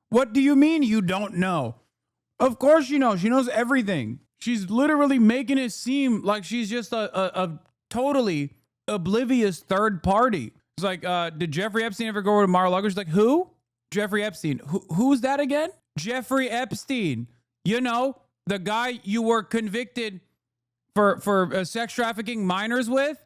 What do you mean you don't know? Of course she knows. She knows everything. She's literally making it seem like she's just a totally oblivious third party. It's like, did Jeffrey Epstein ever go to Mar-a-Lago? She's like, who? Jeffrey Epstein. Who's that again? Jeffrey Epstein. You know, the guy you were convicted for sex trafficking minors with?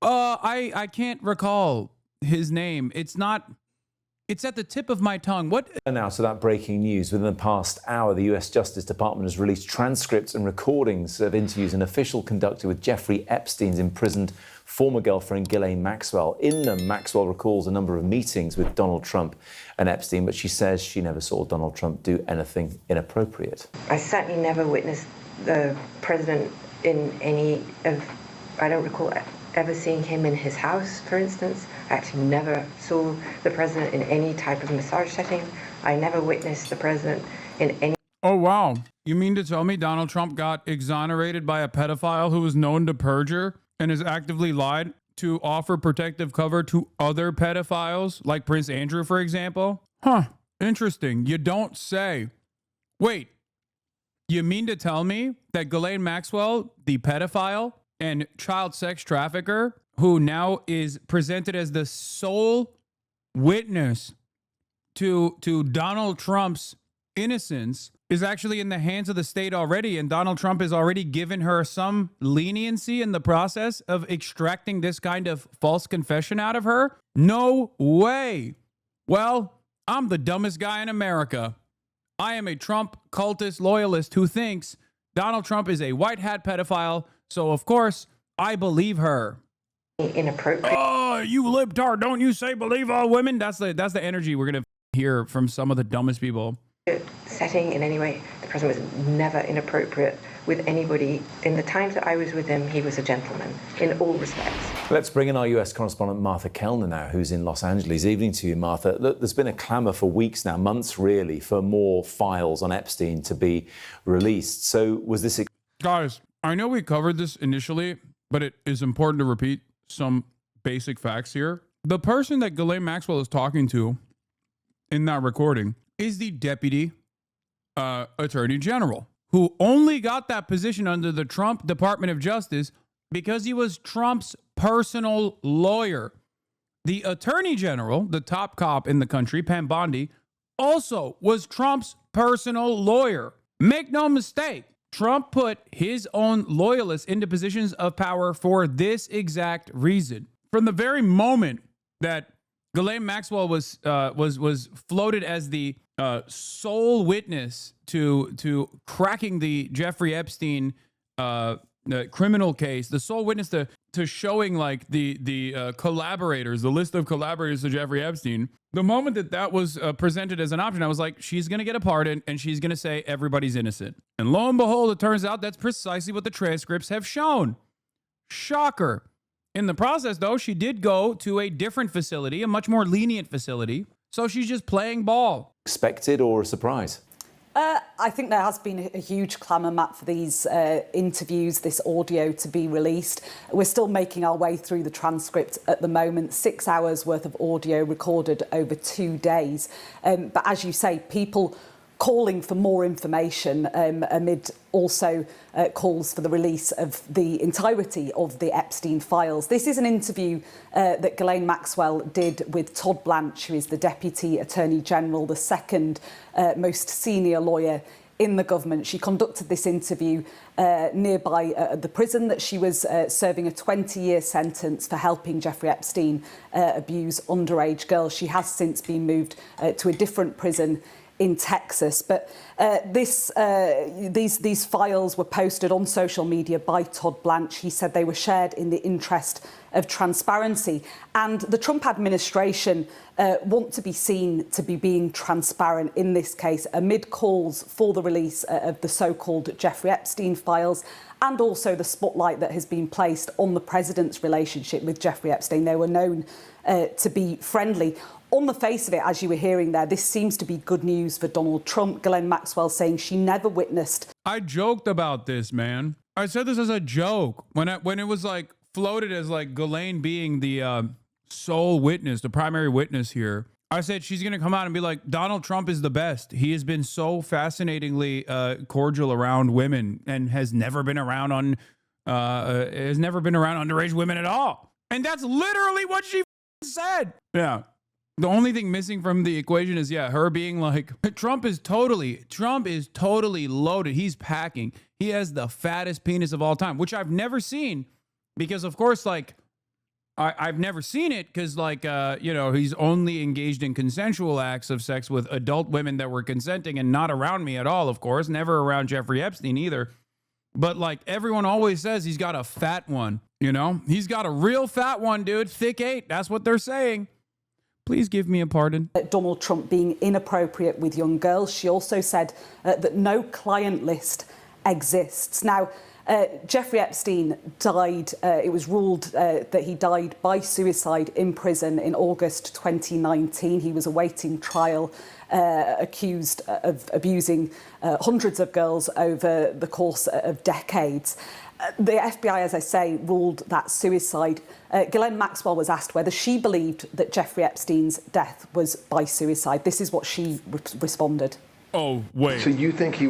I can't recall his name. It's at the tip of my tongue. What? Now to that breaking news. Within the past hour, the US Justice Department has released transcripts and recordings of interviews an official conducted with Jeffrey Epstein's imprisoned former girlfriend, Ghislane Maxwell. In them, Maxwell recalls a number of meetings with Donald Trump and Epstein, but she says she never saw Donald Trump do anything inappropriate. I certainly never witnessed the president in any of, I don't recall ever seeing him in his house, for instance. I actually never saw the president in any type of massage setting. I never witnessed the president in any... Oh, wow. You mean to tell me Donald Trump got exonerated by a pedophile who was known to perjure and has actively lied to offer protective cover to other pedophiles, like Prince Andrew, for example? Huh. Interesting. You don't say. Wait. You mean to tell me that Ghislane Maxwell, the pedophile and child sex trafficker, who now is presented as the sole witness to Donald Trump's innocence, is actually in the hands of the state already, and Donald Trump has already given her some leniency in the process of extracting this kind of false confession out of her? No way. Well, I'm the dumbest guy in America. I am a Trump cultist loyalist who thinks Donald Trump is a white hat pedophile, so of course I believe her. Inappropriate. Oh, you libtard, don't you say believe all women? That's the energy we're gonna hear from some of the dumbest people. Setting in any way. The president was never inappropriate with anybody. In the times that I was with him, he was a gentleman in all respects. Let's bring in our US correspondent Martha Kellner now, who's in Los Angeles. Evening to you, Martha. Look, there's been a clamour for weeks now, months really, for more files on Epstein to be released. So was this... Guys, I know we covered this initially, but it is important to repeat some basic facts here. The person that Ghislane Maxwell is talking to in that recording is the deputy attorney general, who only got that position under the Trump Department of Justice because he was Trump's personal lawyer. The attorney general, the top cop in the country, Pam Bondi, also was Trump's personal lawyer. Make no mistake, Trump put his own loyalists into positions of power for this exact reason. From the very moment that Ghislane Maxwell was floated as the sole witness to cracking the Jeffrey Epstein criminal case, the sole witness to showing like the collaborators, the list of collaborators to Jeffrey Epstein. The moment that was presented as an option, I was like, she's going to get a pardon and she's going to say everybody's innocent. And lo and behold, it turns out that's precisely what the transcripts have shown. Shocker. In the process, though, she did go to a different facility, a much more lenient facility. So she's just playing ball. Expected or a surprise? I think there has been a huge clamour, Matt, for these interviews, this audio to be released. We're still making our way through the transcript at the moment. 6 hours worth of audio recorded over 2 days. But as you say, people calling for more information amid also calls for the release of the entirety of the Epstein files. This is an interview that Ghislane Maxwell did with Todd Blanche, who is the Deputy Attorney General, the second most senior lawyer in the government. She conducted this interview nearby the prison that she was serving a 20-year sentence for helping Jeffrey Epstein abuse underage girls. She has since been moved to a different prison in Texas. But these files were posted on social media by Todd Blanche. He said they were shared in the interest of transparency. And the Trump administration want to be seen to be being transparent in this case, amid calls for the release of the so-called Jeffrey Epstein files, and also the spotlight that has been placed on the president's relationship with Jeffrey Epstein. They were known to be friendly. On the face of it, as you were hearing there, this seems to be good news for Donald Trump. Ghislane Maxwell saying she never witnessed. I joked about this, man. I said this as a joke when it was like floated as like Ghislane being the sole witness, the primary witness here. I said she's going to come out and be like, Donald Trump is the best. He has been so fascinatingly cordial around women and has never been around underage women at all. And that's literally what she said. Yeah. The only thing missing from the equation is, her being like, Trump is totally loaded. He's packing. He has the fattest penis of all time, which I've never seen because, of course, like, I've never seen it because, like, he's only engaged in consensual acts of sex with adult women that were consenting and not around me at all, of course. Never around Jeffrey Epstein either. But, like, everyone always says he's got a fat one, He's got a real fat one, dude. Thick 8. That's what they're saying. Please give me a pardon. Donald Trump being inappropriate with young girls. She also said that no client list exists. Now, Jeffrey Epstein died. It was ruled that he died by suicide in prison in August 2019. He was awaiting trial, accused of abusing hundreds of girls over the course of decades. The FBI, as I say, ruled that suicide. Ghislane Maxwell was asked whether she believed that Jeffrey Epstein's death was by suicide. This is what she responded. Oh, wait. So you think he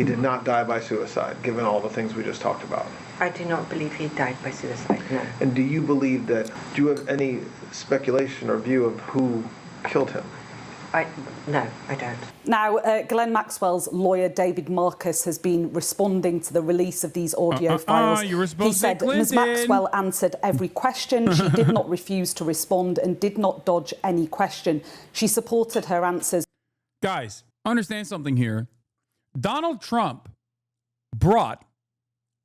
did not die by suicide, given all the things we just talked about? I do not believe he died by suicide, no. And do you believe do you have any speculation or view of who killed him? No, I don't. Now, Ghislane Maxwell's lawyer, David Marcus, has been responding to the release of these audio files. He said Ms. Maxwell answered every question. She did not refuse to respond and did not dodge any question. She supported her answers. Guys, understand something here. Donald Trump brought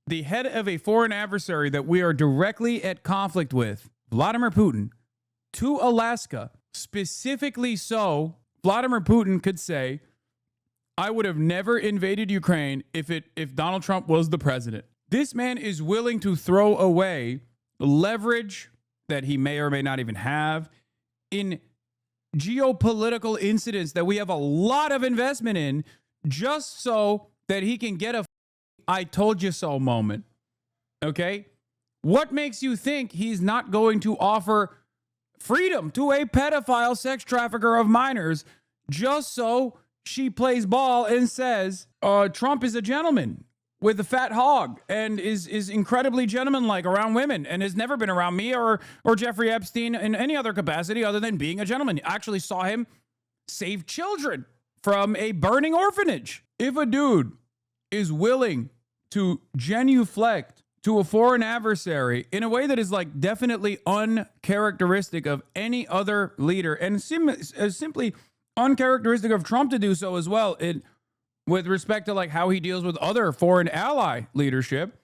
the head of a foreign adversary that we are directly at conflict with, Vladimir Putin, to Alaska, specifically so Vladimir Putin could say, I would have never invaded Ukraine if Donald Trump was the president. This man is willing to throw away leverage that he may or may not even have in geopolitical incidents that we have a lot of investment in, just so that he can get a I told you so moment. Okay? What makes you think he's not going to offer freedom to a pedophile sex trafficker of minors just so she plays ball and says Trump is a gentleman with a fat hog and is incredibly gentlemanlike around women and has never been around me or Jeffrey Epstein in any other capacity other than being a gentleman. I actually saw him save children from a burning orphanage. If a dude is willing to genuflect to a foreign adversary in a way that is like definitely uncharacteristic of any other leader and simply uncharacteristic of Trump to do so as well, with respect to like how he deals with other foreign ally leadership,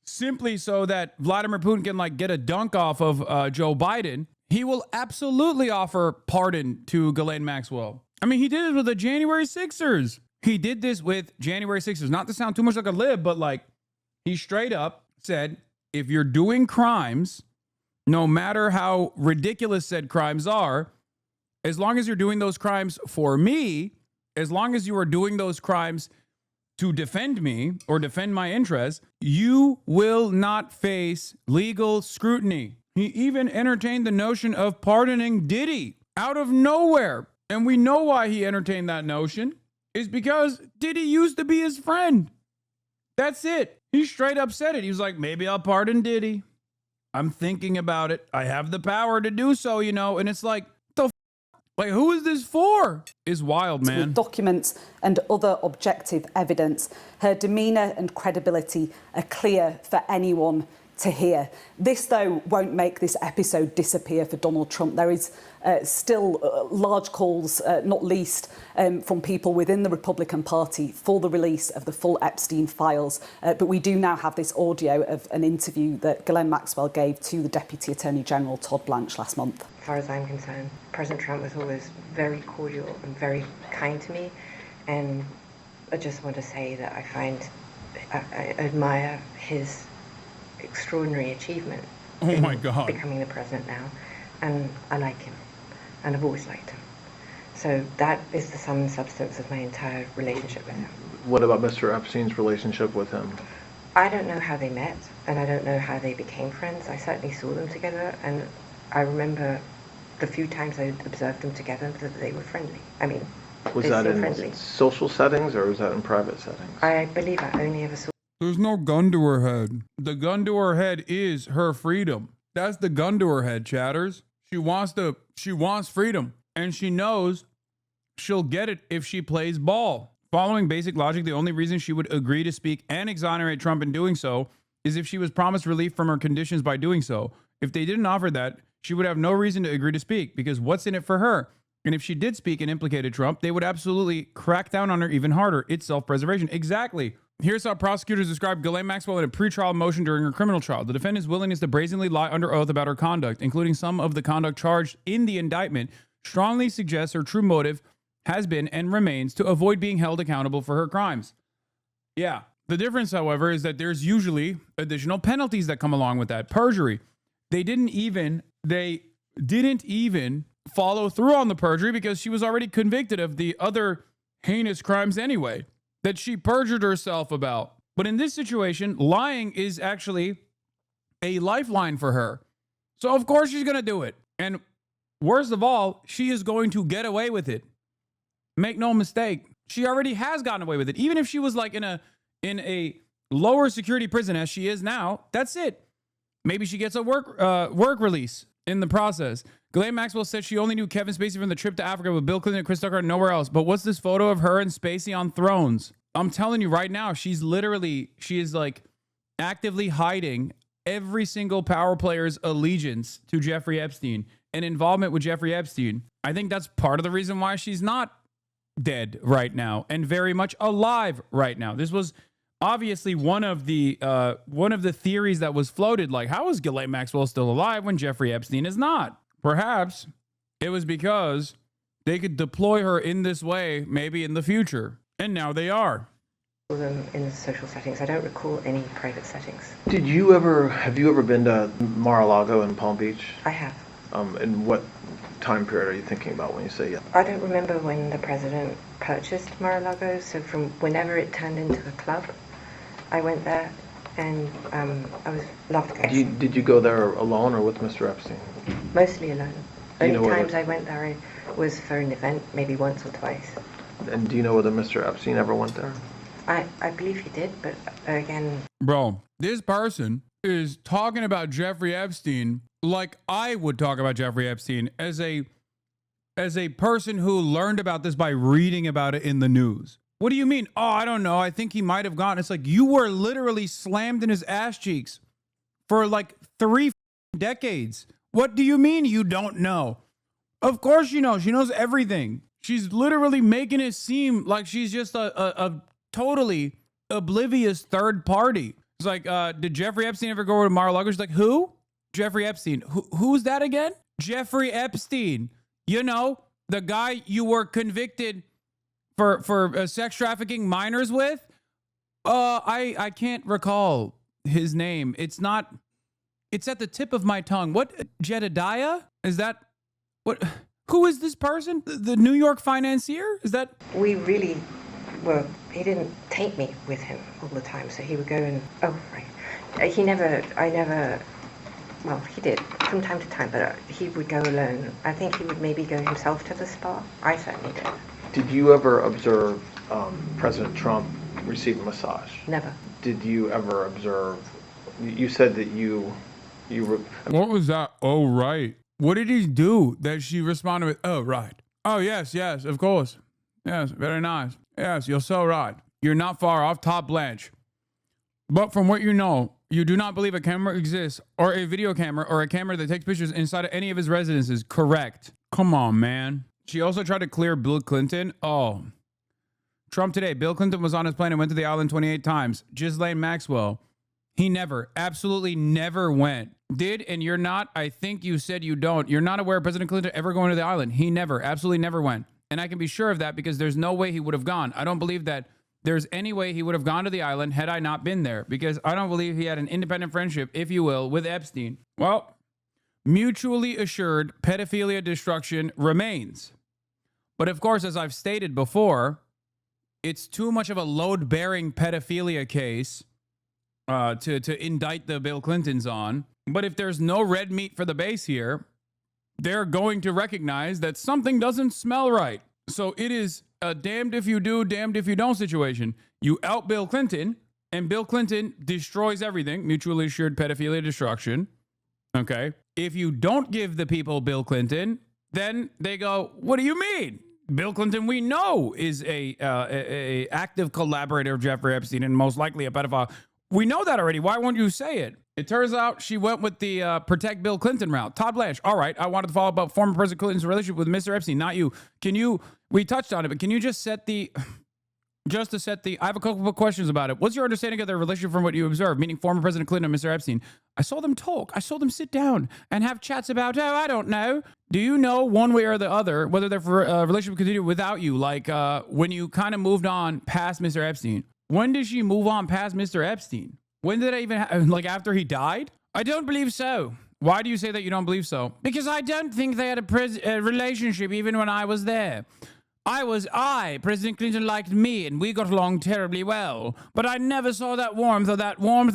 simply so that Vladimir Putin can like get a dunk off of Joe Biden, he will absolutely offer pardon to Ghislane Maxwell. I mean, he did it with the January 6ers. He did this with January 6ers. Not to sound too much like a lib, but like he straight up said, if you're doing crimes, no matter how ridiculous said crimes are, as long as you're doing those crimes for me, as long as you are doing those crimes to defend me or defend my interests, you will not face legal scrutiny. He even entertained the notion of pardoning Diddy out of nowhere. And we know why he entertained that notion is because Diddy used to be his friend. That's it. He straight up said it. He was like, maybe I'll pardon Diddy. I'm thinking about it. I have the power to do so, you know. And it's like, like, who is this for? Is wild, man. With documents and other objective evidence, her demeanour and credibility are clear for anyone to hear. This, though, won't make this episode disappear for Donald Trump. There is still large calls, not least from people within the Republican Party, for the release of the full Epstein files. But we do now have this audio of an interview that Ghislane Maxwell gave to the Deputy Attorney General, Todd Blanche, last month. As far as I'm concerned, President Trump was always very cordial and very kind to me. And I just want to say that I admire his extraordinary achievement oh my God, becoming the president now, and I like him, and I've always liked him. So that is the sum and substance of my entire relationship with him. What about Mr. Epstein's relationship with him? I don't know how they met, and I don't know how they became friends. I certainly saw them together, and I remember the few times I observed them together, that they were friendly. I mean, Was they that seemed in friendly. social settings or was that in private settings? I believe I only ever saw. There's no gun to her head. The gun to her head is her freedom. That's the gun to her head, chatters. She wants freedom. And she knows she'll get it if she plays ball. Following basic logic, the only reason she would agree to speak and exonerate Trump in doing so is if she was promised relief from her conditions by doing so. If they didn't offer that, she would have no reason to agree to speak because what's in it for her? And if she did speak and implicated Trump, they would absolutely crack down on her even harder. It's self-preservation. Exactly. Here's how prosecutors described Ghislane Maxwell in a pretrial motion during her criminal trial. The defendant's willingness to brazenly lie under oath about her conduct, including some of the conduct charged in the indictment, strongly suggests her true motive has been and remains to avoid being held accountable for her crimes. Yeah. The difference, however, is that there's usually additional penalties that come along with that. Perjury. They didn't even follow through on the perjury because she was already convicted of the other heinous crimes anyway that she perjured herself about. But in this situation, lying is actually a lifeline for her. So of course she's going to do it. And worst of all, she is going to get away with it. Make no mistake. She already has gotten away with it. Even if she was like in a lower security prison as she is now, that's it. Maybe she gets a work release in the process. Ghislane Maxwell said she only knew Kevin Spacey from the trip to Africa with Bill Clinton and Chris Tucker and nowhere else. But what's this photo of her and Spacey on thrones? I'm telling you right now, she is like actively hiding every single power player's allegiance to Jeffrey Epstein and involvement with Jeffrey Epstein. I think that's part of the reason why she's not dead right now and very much alive right now. This was obviously one of the theories that was floated. Like, how is Ghislane Maxwell still alive when Jeffrey Epstein is not? Perhaps it was because they could deploy her in this way maybe in the future. And now they are. Them in social settings. I don't recall any private settings. Have you ever been to Mar-a-Lago in Palm Beach? I have. And what time period are you thinking about when you say yes? I don't remember when the president purchased Mar-a-Lago, so from whenever it turned into a club, I went there, and I was loved it. Did you go there alone or with Mr. Epstein? Mostly alone. Do you Only know times I went there was for an event, maybe once or twice. And do you know whether Mr. Epstein ever went there? I believe he did, but again... Bro, this person is talking about Jeffrey Epstein like I would talk about Jeffrey Epstein as a person who learned about this by reading about it in the news. What do you mean? Oh, I don't know. I think he might have gone. It's like you were literally slammed in his ass cheeks for like 3 decades. What do you mean you don't know? Of course you know. She knows everything. She's literally making it seem like she's just a totally oblivious third party. It's like, did Jeffrey Epstein ever go to Mar-a-Lago? She's like, who? Jeffrey Epstein. Who's that again? Jeffrey Epstein. You know, the guy you were convicted for sex trafficking minors with? I can't recall his name. It's at the tip of my tongue. What? Jedediah? Is that what? Who is this person? The New York financier? Is that? We really were, he didn't take me with him all the time, so he would go and, well, he did from time to time, but he would go alone. I think he would maybe go himself to the spa. I certainly did. Did you ever observe President Trump receive a massage? Never. Did you ever observe, you said that you were... What was that? Oh, right. What did he do that she responded with, oh, right. Oh, yes, of course. Yes, very nice. Yes, you're so right. You're not far off, top Blanche. But from what you know, you do not believe a camera exists, or a video camera, or a camera that takes pictures inside of any of his residences. Correct. Come on, man. She also tried to clear Bill Clinton. Oh. Trump today. Bill Clinton was on his plane and went to the island 28 times. Ghislane Maxwell. He never, absolutely never went. Did, and you're not, I think you said you don't. You're not aware of President Clinton ever going to the island. He never, absolutely never went. And I can be sure of that because there's no way he would have gone. I don't believe that there's any way he would have gone to the island had I not been there, because I don't believe he had an independent friendship, if you will, with Epstein. Well, mutually assured pedophilia destruction remains. But of course, as I've stated before, it's too much of a load-bearing pedophilia case to indict the Bill Clintons on. But if there's no red meat for the base here, they're going to recognize that something doesn't smell right. So it is a damned if you do, damned if you don't situation. You out Bill Clinton, and Bill Clinton destroys everything, mutually assured pedophilia destruction. Okay. If you don't give the people Bill Clinton, then they go, what do you mean? Bill Clinton, we know, is a active collaborator of Jeffrey Epstein and most likely a pedophile. We know that already. Why won't you say it? It turns out she went with the protect Bill Clinton route. Todd Blanche. All right. I wanted to follow up about former President Clinton's relationship with Mr. Epstein, not you. We touched on it, but can you just set the, I have a couple of questions about it. What's your understanding of their relationship from what you observed, meaning former President Clinton and Mr. Epstein? I saw them talk. I saw them sit down and have chats about, I don't know. Do you know one way or the other whether their relationship continued without you? Like when you kind of moved on past Mr. Epstein. When did she move on past Mr. Epstein? When did I even, like after he died? I don't believe so. Why do you say that you don't believe so? Because I don't think they had a relationship even when I was there. President Clinton liked me, and we got along terribly well. But I never saw that warmth,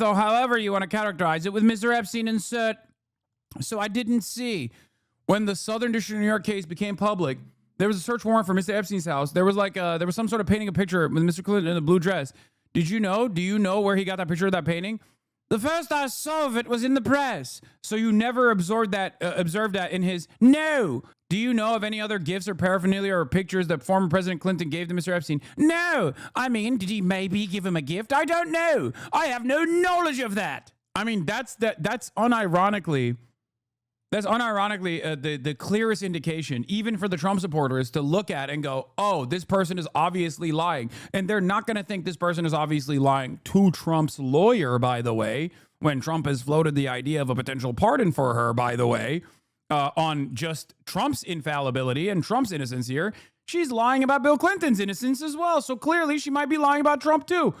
or however you want to characterize it, with Mr. Epstein insert. So I didn't see. When the Southern District of New York case became public, there was a search warrant for Mr. Epstein's house. There was there was some sort of painting a picture with Mr. Clinton in a blue dress. Did you know? Do you know where he got that picture of that painting? The first I saw of it was in the press. So you never observed that in his... No! Do you know of any other gifts or paraphernalia or pictures that former President Clinton gave to Mr. Epstein? No! I mean, did he maybe give him a gift? I don't know. I have no knowledge of that. I mean, that's unironically the clearest indication, even for the Trump supporters, to look at and go, oh, this person is obviously lying. And they're not going to think this person is obviously lying to Trump's lawyer, by the way, when Trump has floated the idea of a potential pardon for her, by the way, on just Trump's infallibility and Trump's innocence here. She's lying about Bill Clinton's innocence as well. So clearly she might be lying about Trump too.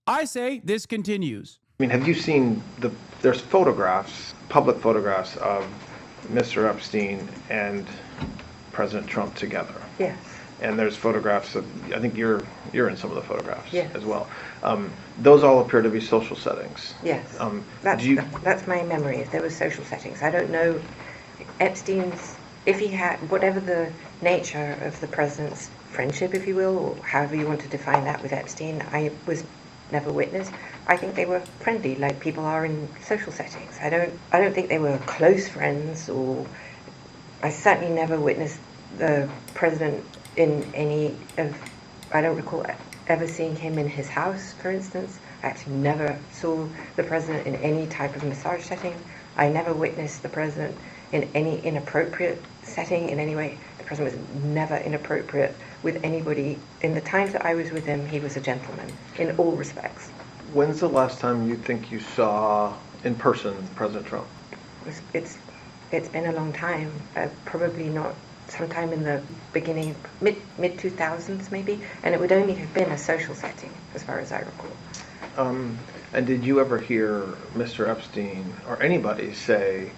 I say this continues. I mean, have you seen there's photographs, public photographs of Mr. Epstein and President Trump together? Yes. And there's photographs of, I think you're in some of the photographs Yes. as well. Those all appear to be social settings. Yes. That's my memory. If there were social settings, I don't know Epstein's, if he had, whatever the nature of the president's friendship, if you will, or however you want to define that with Epstein, I was never witness. I think they were friendly, like people are in social settings. I don't think they were close friends, or I certainly never witnessed the president in any of, I don't recall ever seeing him in his house, for instance. I actually never saw the president in any type of massage setting. I never witnessed the president in any inappropriate setting in any way. The president was never inappropriate with anybody. In the times that I was with him, he was a gentleman in all respects. When's the last time you think you saw in person President Trump? It's been a long time. Probably not sometime in the beginning, mid 2000s maybe, and it would only have been a social setting as far as I recall. And did you ever hear Mr. Epstein or anybody say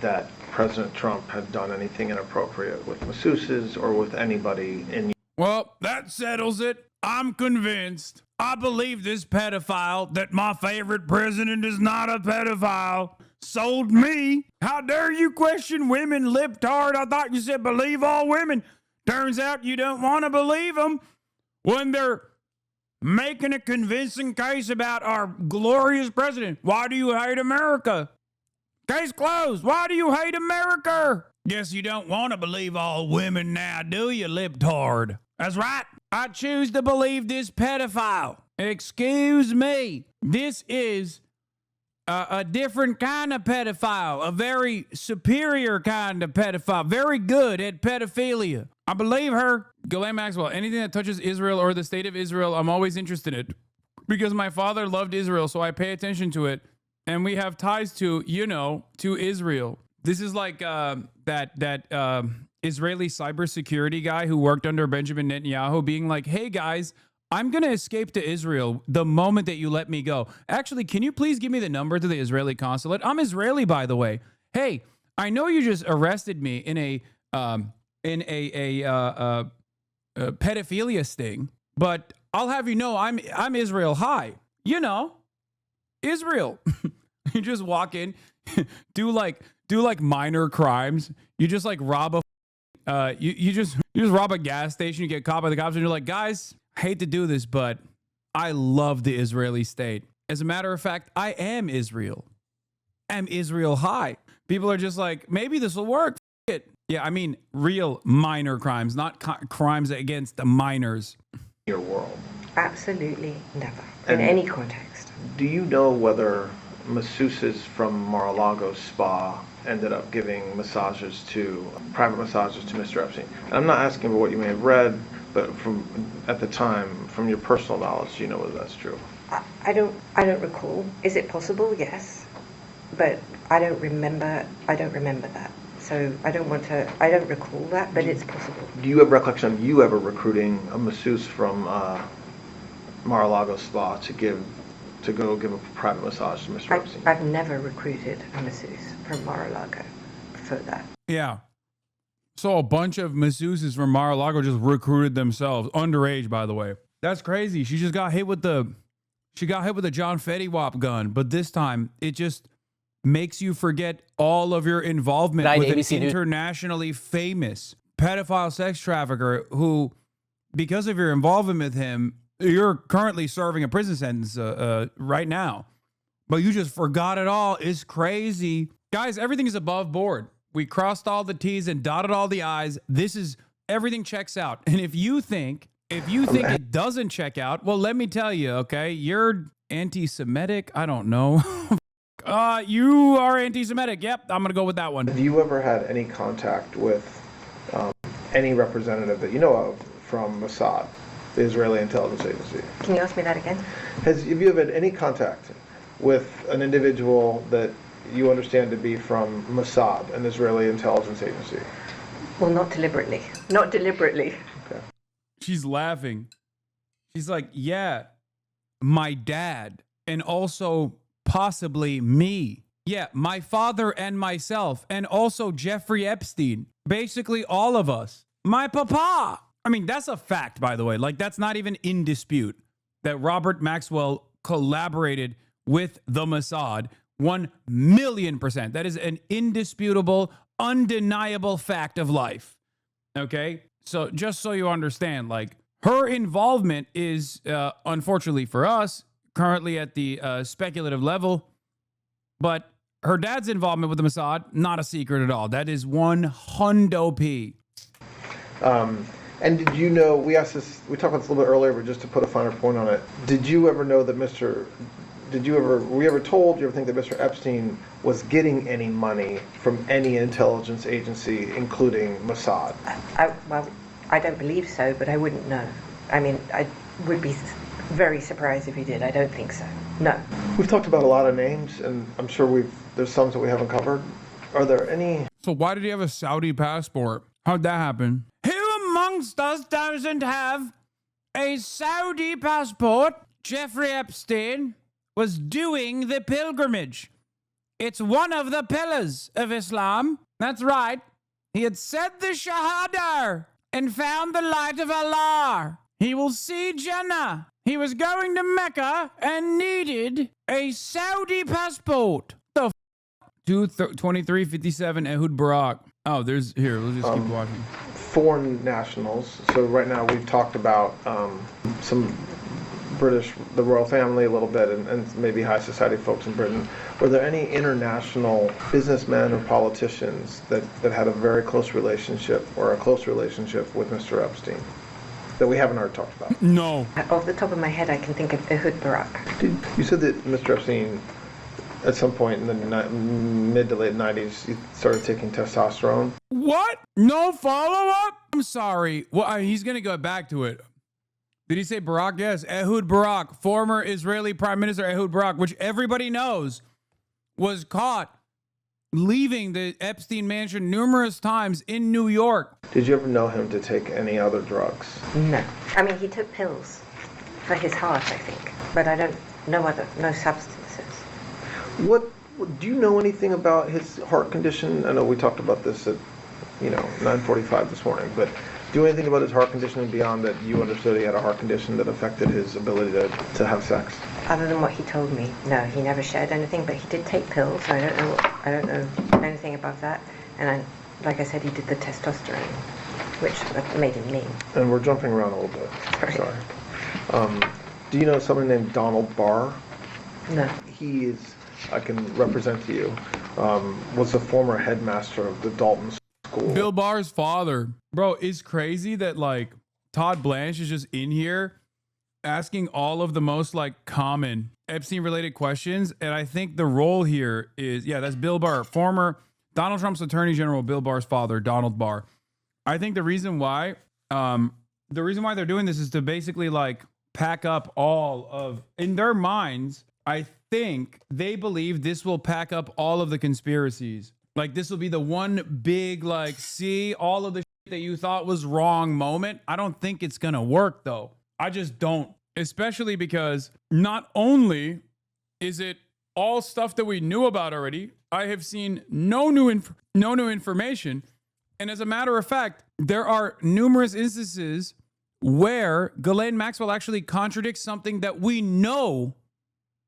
that President Trump had done anything inappropriate with masseuses or with anybody in... Well, that settles it. I'm convinced. I believe this pedophile that my favorite president is not a pedophile. Sold me. How dare you question women, libtard? I thought you said believe all women. Turns out you don't want to believe them when they're making a convincing case about our glorious president. Why do you hate America? Case closed. Why do you hate America? Guess you don't want to believe all women now, do you, libtard? That's right. I choose to believe this pedophile. Excuse me. This is a different kind of pedophile, a very superior kind of pedophile, very good at pedophilia. I believe her. Ghislane Maxwell, anything that touches Israel or the state of Israel, I'm always interested in it because my father loved Israel, so I pay attention to it. And we have ties to, to Israel. This is like that Israeli cybersecurity guy who worked under Benjamin Netanyahu being like, hey, guys, I'm going to escape to Israel the moment that you let me go. Actually, can you please give me the number to the Israeli consulate? I'm Israeli, by the way. Hey, I know you just arrested me in a pedophilia sting, but I'll have you know I'm Israel high. Israel. You just walk in, do do like minor crimes. You just like rob a, you just rob a gas station. You get caught by the cops, and you're like, guys, I hate to do this, but I love the Israeli state. As a matter of fact, I am Israel. I'm Israel high. People are just like, maybe this will work. F it. Yeah, I mean, real minor crimes, not crimes against the minors. Your world. Absolutely never. And In any context. do you know whether masseuses from Mar-a-Lago spa ended up giving private massages to Mr. Epstein? And I'm not asking for what you may have read, but from at the time, from your personal knowledge, do you know whether that's true? I don't recall. Is it possible? Yes. But I don't remember that. So I don't recall that, but it's possible. Do you have recollection of you ever recruiting a masseuse from Mar-a-Lago spa to go give a private massage to Mr. Epstein? I've never recruited a masseuse from Mar-a-Lago for that. Yeah. So a bunch of masseuses from Mar-a-Lago just recruited themselves, underage, by the way. That's crazy. She just got hit with the John Fetty Wap gun, but this time it just makes you forget all of your involvement with an internationally famous pedophile sex trafficker who, because of your involvement with him, you're currently serving a prison sentence right now. But you just forgot it all. It's crazy. Guys, everything is above board. We crossed all the T's and dotted all the I's. Everything checks out. And if you think it doesn't check out, well, let me tell you, okay? You're anti-Semitic. I don't know. You are anti-Semitic. Yep, I'm going to go with that one. Have you ever had any contact with any representative that you know of from Mossad, the Israeli intelligence agency? Can you ask me that again? Have you ever had any contact with an individual that you understand to be from Mossad, an Israeli intelligence agency? Well, not deliberately. Not deliberately. Okay. She's laughing. She's like, yeah, my dad, and also possibly me. Yeah, my father and myself, and also Jeffrey Epstein. Basically all of us. My papa. I mean, that's a fact, by the way. Like, that's not even in dispute that Robert Maxwell collaborated with the Mossad 1,000,000%. That is an indisputable, undeniable fact of life. Okay? So just so you understand, like, her involvement is, unfortunately for us, currently at the speculative level, but her dad's involvement with the Mossad, not a secret at all. That is 100p. And did you know, we talked about this a little bit earlier, but just to put a finer point on it, did you ever know that were you ever told, you ever think that Mr. Epstein was getting any money from any intelligence agency, including Mossad? Well, I don't believe so, but I wouldn't know. I mean, I would be very surprised if he did. I don't think so. No. We've talked about a lot of names, and I'm sure there's some that we haven't covered. Are there any? So why did he have a Saudi passport? How'd that happen? Who amongst us doesn't have a Saudi passport? Jeffrey Epstein was doing the pilgrimage. It's one of the pillars of Islam. That's right. He had said the Shahada and found the light of Allah. He will see Jannah. He was going to Mecca and needed a Saudi passport. The f***? 2357 Ehud Barak. Oh, let's just keep watching. Foreign nationals. So right now we've talked about some British, the royal family a little bit, and maybe high society folks in Britain. Were there any international businessmen or politicians that had a very close relationship or a close relationship with Mr. Epstein that we haven't already talked about? No. Off the top of my head, I can think of Ehud Barak. You said that Mr. Epstein, at some point in the mid to late 90s, he started taking testosterone. What? No follow-up? I'm sorry. Well, he's going to go back to it. Did he say Barak? Yes. Ehud Barak, former Israeli Prime Minister Ehud Barak, which everybody knows was caught leaving the Epstein mansion numerous times in New York. Did you ever know him to take any other drugs? No. I mean, he took pills for his heart, I think. But no substances. What do you know anything about his heart condition? I know we talked about this at 9:45 this morning, but Do you know anything about his heart condition beyond that you understood he had a heart condition that affected his ability to have sex? Other than what he told me, no, he never shared anything, but he did take pills, so I don't know anything above that. And like I said, he did the testosterone, which made him mean. And we're jumping around a little bit. Sorry. Do you know someone named Donald Barr? No. He is, I can represent to you, was the former headmaster of the Dalton School. Bill Barr's father. Bro, it's crazy that like Todd Blanche is just in here asking all of the most like common Epstein related questions. And I think the role here is, yeah, that's Bill Barr, former Donald Trump's attorney general, Bill Barr's father, Donald Barr. I think the reason why they're doing this is to basically like pack up all of, in their minds, I think they believe this will pack up all of the conspiracies. Like this will be the one big, like, see all of the shit that you thought was wrong moment. I don't think it's going to work though. I just don't, especially because not only is it all stuff that we knew about already, I have seen no new information. And as a matter of fact, there are numerous instances where Ghislane Maxwell actually contradicts something that we know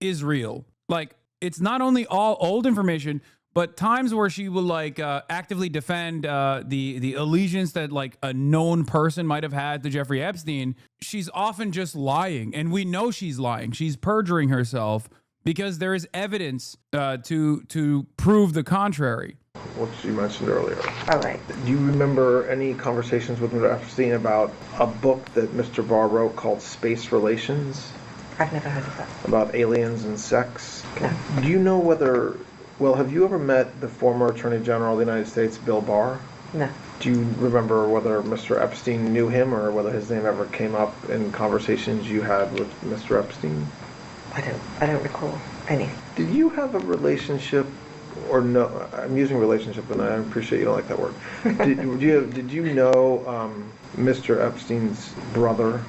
is real. Like, it's not only all old information, but times where she will like actively defend the allegiance that like a known person might have had to Jeffrey Epstein. She's often just lying, and we know she's lying. She's perjuring herself because there is evidence to prove the contrary. Which you mentioned earlier. All right. Do you remember any conversations with Mr. Epstein about a book that Mr. Barr wrote called Space Relations? I've never heard of that. About aliens and sex? No. Do you know whether, well, have you ever met the former Attorney General of the United States, Bill Barr? No. Do you remember whether Mr. Epstein knew him or whether his name ever came up in conversations you had with Mr. Epstein? I don't recall any. Did you have a relationship, or no, I'm using relationship and I appreciate you don't like that word. Did you know Mr. Epstein's brother,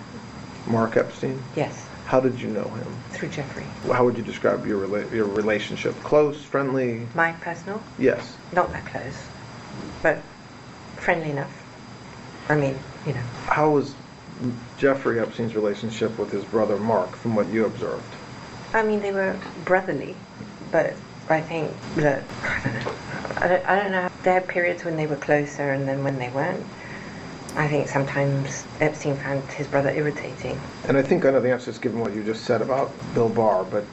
Mark Epstein? Yes. How did you know him? Through Jeffrey. How would you describe your relationship? Close, friendly? My personal? Yes. Not that close, but friendly enough. I mean, you know. How was Jeffrey Epstein's relationship with his brother Mark, from what you observed? I mean, they were brotherly, but I think that, I don't know. There had periods when they were closer and then when they weren't. I think sometimes Epstein found his brother irritating. And I think I know the answer is given what you just said about Bill Barr, but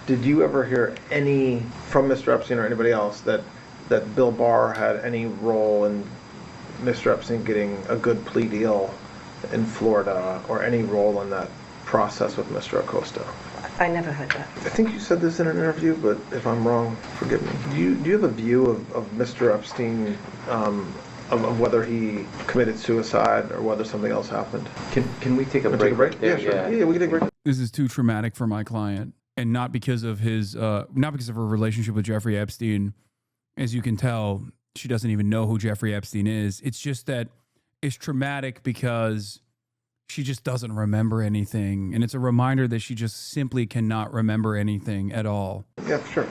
did you ever hear any from Mr. Epstein or anybody else that Bill Barr had any role in Mr. Epstein getting a good plea deal in Florida, or any role in that process with Mr. Acosta? I never heard that. I think you said this in an interview, but if I'm wrong, forgive me. Do you have a view of Mr. Epstein, of whether he committed suicide or whether something else happened? Can we take a break? Yeah, sure. Yeah, we can take a break. This is too traumatic for my client, and not because of her relationship with Jeffrey Epstein. As you can tell, she doesn't even know who Jeffrey Epstein is. It's just that it's traumatic because she just doesn't remember anything. And it's a reminder that she just simply cannot remember anything at all. Yeah, sure.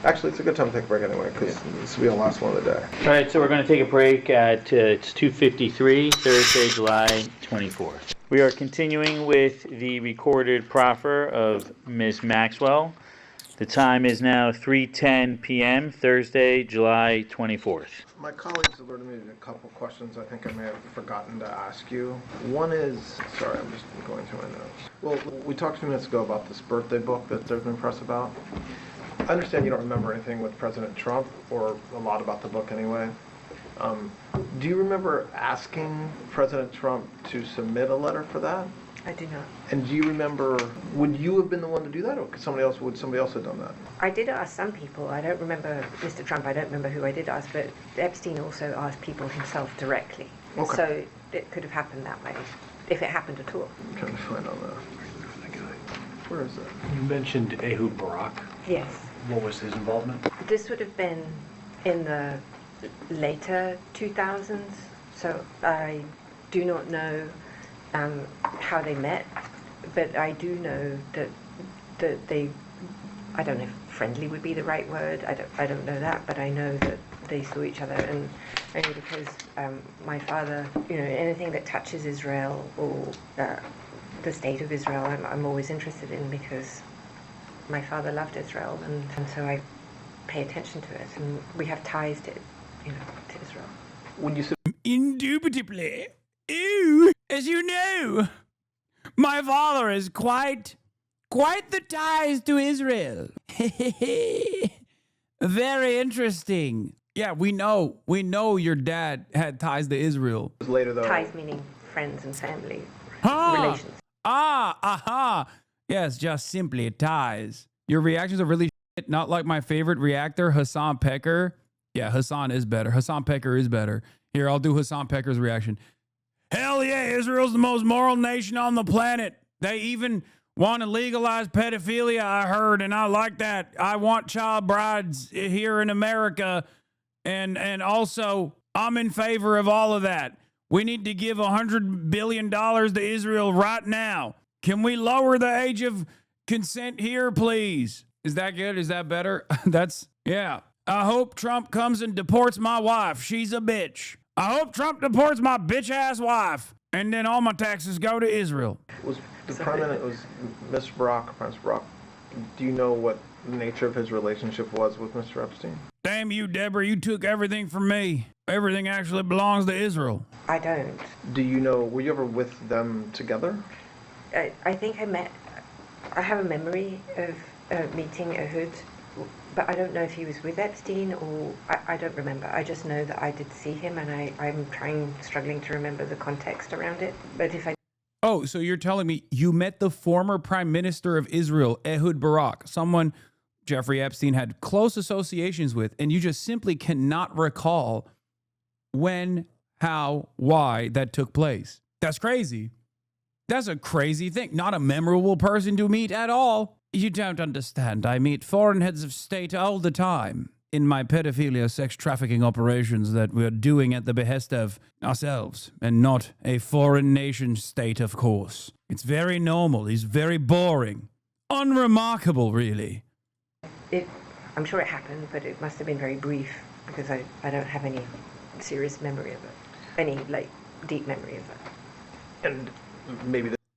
Actually, it's a good time to take a break anyway, because this will be the last one of the day. All right, so we're going to take a break at it's 2:53, Thursday, July 24th. We are continuing with the recorded proffer of Ms. Maxwell. The time is now 3:10 p.m., Thursday, July 24th. My colleagues alerted me to a couple questions I think I may have forgotten to ask you. One is, sorry, I'm just going through my notes. Well, we talked a few minutes ago about this birthday book that there's been press about. I understand you don't remember anything with President Trump, or a lot about the book anyway. Do you remember asking President Trump to submit a letter for that? I do not. And do you remember, would you have been the one to do that, or would somebody else have done that? I did ask some people. I don't remember Mr. Trump. I don't remember who I did ask, but Epstein also asked people himself directly. Okay. So it could have happened that way, if it happened at all. I'm trying to find on that. Where is that? You mentioned Ehud Barak. Yes. What was his involvement? This would have been in the later 2000s, so I do not know how they met, but I do know that they, I don't know if friendly would be the right word, I don't know that, but I know that they saw each other, and only because my father, anything that touches Israel or the state of Israel, I'm always interested in, because my father loved Israel, and so I pay attention to it, and we have ties to Israel. When you say Indubitably. Ew, as you know, my father is quite the ties to Israel. Very interesting. Yeah, we know your dad had ties to Israel. later though, Ties meaning friends and family relations. Aha. Yes, just simply ties. Your reactions are really shit, not like my favorite reactor, Hassan Pecker. Yeah, Hassan is better. Hassan Pecker is better. Here, I'll do Hassan Pecker's reaction. Hell yeah, Israel's the most moral nation on the planet. They even want to legalize pedophilia, I heard, and I like that. I want child brides here in America, and also I'm in favor of all of that. We need to give $100 billion to Israel right now. Can we lower the age of consent here, please? Is that good? Is that better? Yeah. I hope Trump comes and deports my wife. She's a bitch. I hope Trump deports my bitch-ass wife. And then all my taxes go to Israel. was the prominent was Mr. Barack, Prince Barack. Do you know what the nature of his relationship was with Mr. Epstein? Damn you, Deborah. You took everything from me. Everything actually belongs to Israel. I don't. Do you know, were you ever with them together? I think I have a memory of meeting Ehud, but I don't know if he was with Epstein or, I don't remember. I just know that I did see him, and I'm struggling to remember the context around it. But if I... Oh, so you're telling me you met the former Prime Minister of Israel, Ehud Barak, someone Jeffrey Epstein had close associations with, and you just simply cannot recall when, how, why that took place. That's crazy. That's a crazy thing. Not a memorable person to meet at all. You don't understand. I meet foreign heads of state all the time in my pedophilia sex trafficking operations that we're doing at the behest of ourselves and not a foreign nation state, of course. It's very normal. It's very boring. Unremarkable, really. I'm sure it happened, but it must have been very brief, because I don't have any serious memory of it. Any, deep memory of it. And maybe